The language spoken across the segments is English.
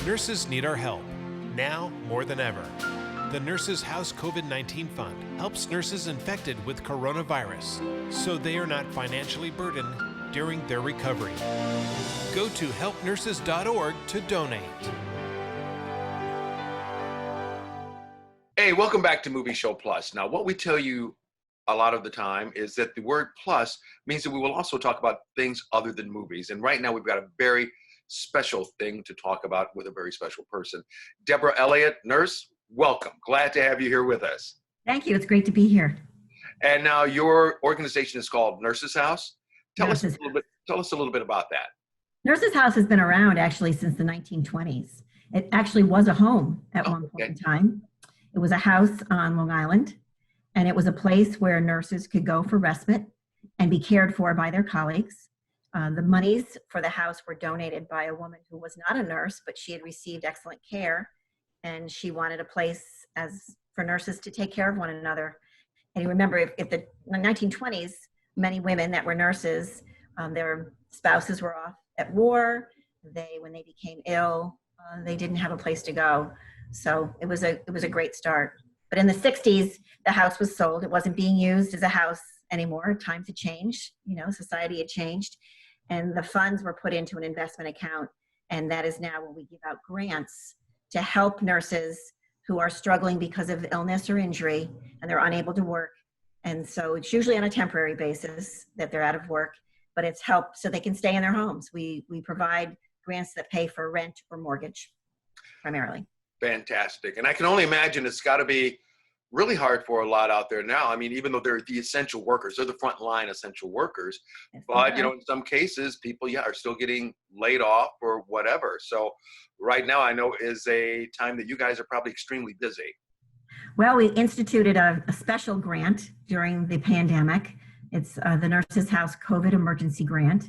Nurses need our help, now more than ever. The Nurses House COVID-19 Fund helps nurses infected with coronavirus so they are not financially burdened during their recovery. Go to helpnurses.org to donate. Hey, welcome back to Movie Show Plus. Now, what we tell you a lot of the time is that the word plus means that we will also talk about things other than movies. And right now we've got a very special thing to talk about with a very special person. Deborah Elliott, nurse, welcome. Glad to have you here with us. Thank you. It's great to be here. And now your organization is called Nurses House. Tell us a little bit about that. Nurses House has been around actually since the 1920s. It actually was a home at one point in time. It was a house on Long Island, and it was a place where nurses could go for respite and be cared for by their colleagues. The monies for the house were donated by a woman who was not a nurse, but she had received excellent care, and she wanted a place for nurses to take care of one another. And you remember, in the 1920s, many women that were nurses, their spouses were off at war. When they became ill, they didn't have a place to go. So it was a great start. But in the 60s, the house was sold. It wasn't being used as a house anymore. Times had changed. Society had changed. And the funds were put into an investment account. And that is now where we give out grants to help nurses who are struggling because of illness or injury, and they're unable to work. And so it's usually on a temporary basis that they're out of work, but it's help so they can stay in their homes. We provide grants that pay for rent or mortgage primarily. Fantastic. And I can only imagine it's got to be really hard for a lot out there now. I mean, even though they're the essential workers, they're the front line essential workers, but in some cases, people are still getting laid off or whatever. So right now, I know is a time that you guys are probably extremely busy. Well, we instituted a special grant during the pandemic. It's the Nurses House COVID Emergency Grant.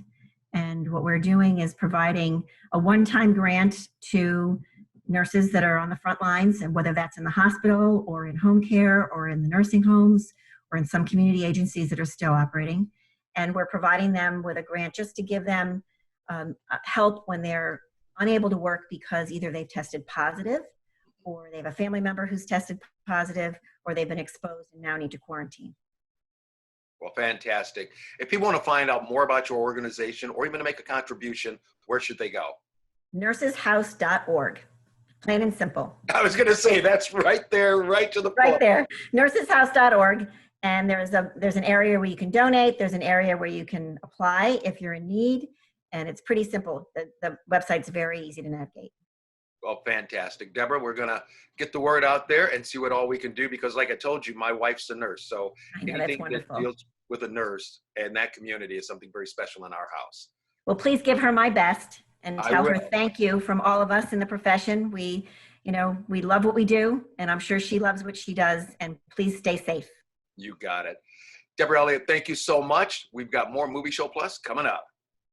And what we're doing is providing a one-time grant to nurses that are on the front lines, and whether that's in the hospital or in home care or in the nursing homes or in some community agencies that are still operating. And we're providing them with a grant just to give them help when they're unable to work because either they've tested positive or they have a family member who's tested positive or they've been exposed and now need to quarantine. Well, fantastic. If people want to find out more about your organization or even to make a contribution, where should they go? Nurseshouse.org. Plain and simple. I was going to say, that's right there, right to the point. Right there, nurseshouse.org. And there's an area where you can donate. There's an area where you can apply if you're in need. And it's pretty simple. The website's very easy to navigate. Well, fantastic. Deborah, we're going to get the word out there and see what all we can do, because like I told you, my wife's a nurse. So anything that deals with a nurse and that community is something very special in our house. Well, please give her my best. And tell her thank you from all of us in the profession. We love what we do, and I'm sure she loves what she does. And please stay safe. You got it. Deborah Elliott, thank you so much. We've got more Movie Show Plus coming up.